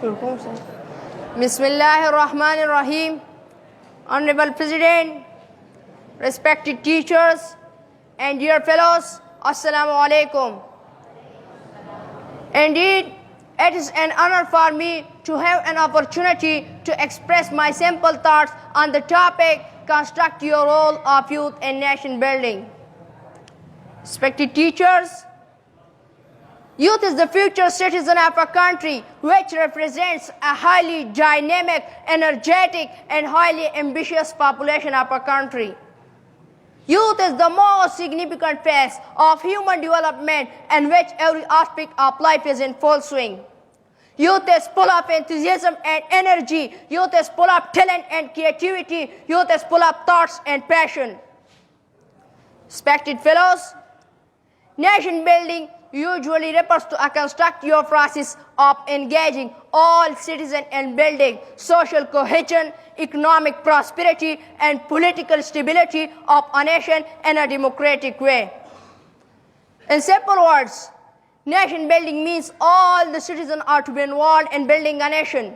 Bismillahirrahmanirrahim. Honorable President, respected teachers, and dear fellows, Assalamu alaikum. Indeed, it is an honor for me to have an opportunity to express my simple thoughts on the topic, construct your role of youth in nation building. Respected teachers, youth is the future citizen of a country which represents a highly dynamic, energetic, and highly ambitious population of a country. Youth is the most significant phase of human development in which every aspect of life is in full swing. Youth is full of enthusiasm and energy. Youth is full of talent and creativity. Youth is full of thoughts and passion. Respected fellows, nation building usually refers to a constructive process of engaging all citizens in building social cohesion, economic prosperity, and political stability of a nation in a democratic way. In simple words, nation building means all the citizens are to be involved in building a nation.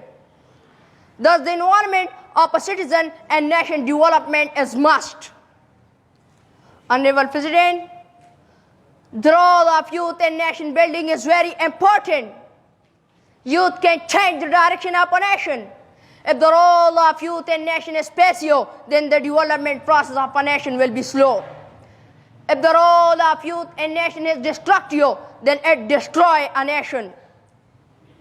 Thus, the involvement of a citizen in nation development is must. Honorable President, the role of youth in nation building is very important. Youth can change the direction of a nation. If the role of youth in nation is passive, then the development process of a nation will be slow. If the role of youth in nation is destructive, then it destroys a nation.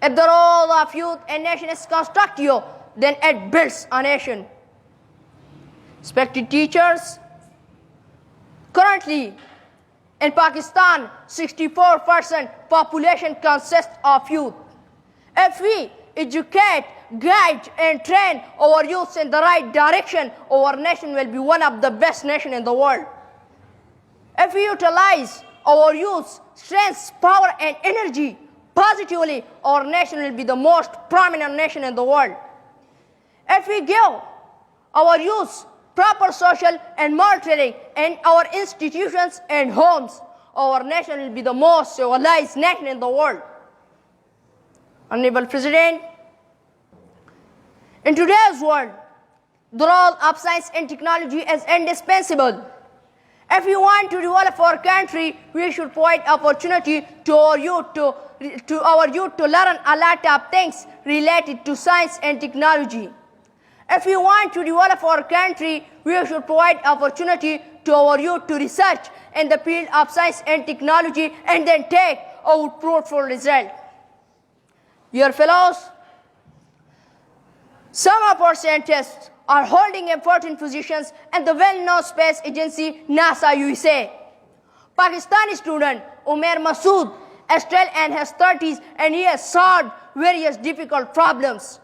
If the role of youth in nation is constructive, then it builds a nation. Respected teachers, currently in Pakistan, 64% population consists of youth. If we educate, guide, and train our youth in the right direction, our nation will be one of the best nations in the world. If we utilize our youth's strength, power, and energy positively, our nation will be the most prominent nation in the world. If we give our youth proper social and moral training in our institutions and homes, our nation will be the most civilized nation in the world. Honorable President, in today's world, the role of science and technology is indispensable. If we want to develop our country, we should provide opportunity to our youth to learn a lot of things related to science and technology. If we want to develop our country, we should provide opportunity to our youth to research in the field of science and technology and then take out fruitful result. Dear fellows, some of our scientists are holding important positions in the well-known space agency NASA USA. Pakistani student Umair Masood is still in his 30s and he has solved various difficult problems.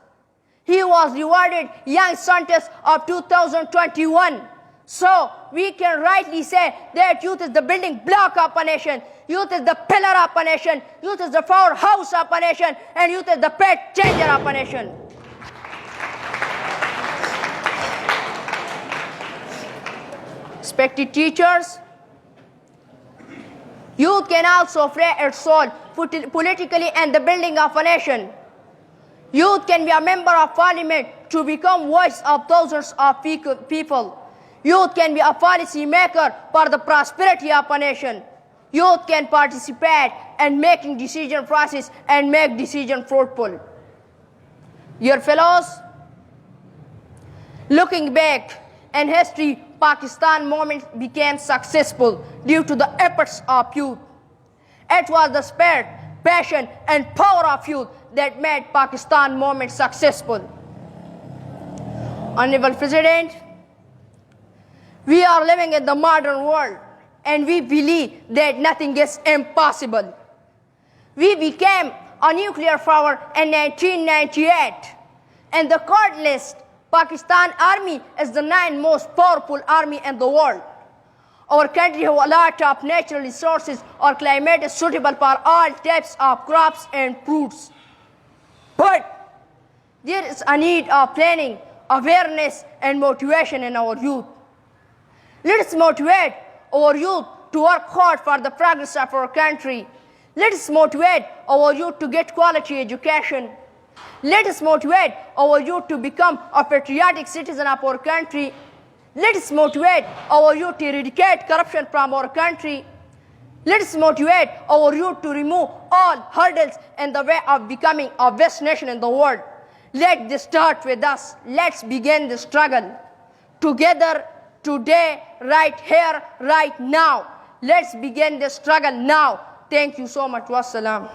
He was rewarded Young Scientist of 2021. So we can rightly say that youth is the building block of a nation, youth is the pillar of a nation, youth is the powerhouse of a nation, and youth is the pet changer of a nation. Respected teachers, youth can also play its soul politically in the building of a nation. Youth can be a member of parliament to become voice of thousands of people. Youth can be a policy maker for the prosperity of a nation. Youth can participate in making decision process and make decision fruitful. Dear fellows, looking back in history, Pakistan movement became successful due to the efforts of youth. It was the spirit, passion, and power of youth that made Pakistan movement successful. Honorable President, we are living in the modern world and we believe that nothing is impossible. We became a nuclear power in 1998. In the court list, Pakistan Army is the 9th most powerful army in the world. Our country has a lot of natural resources. Our climate is suitable for all types of crops and fruits. But there is a need of planning, awareness, and motivation in our youth. Let us motivate our youth to work hard for the progress of our country. Let us motivate our youth to get quality education. Let us motivate our youth to become a patriotic citizen of our country. Let us motivate our youth to eradicate corruption from our country. Let us motivate our youth to remove all hurdles in the way of becoming a best nation in the world. Let this start with us. Let's begin the struggle together, today, right here, right now. Let's begin the struggle now. Thank you so much. Wassalam.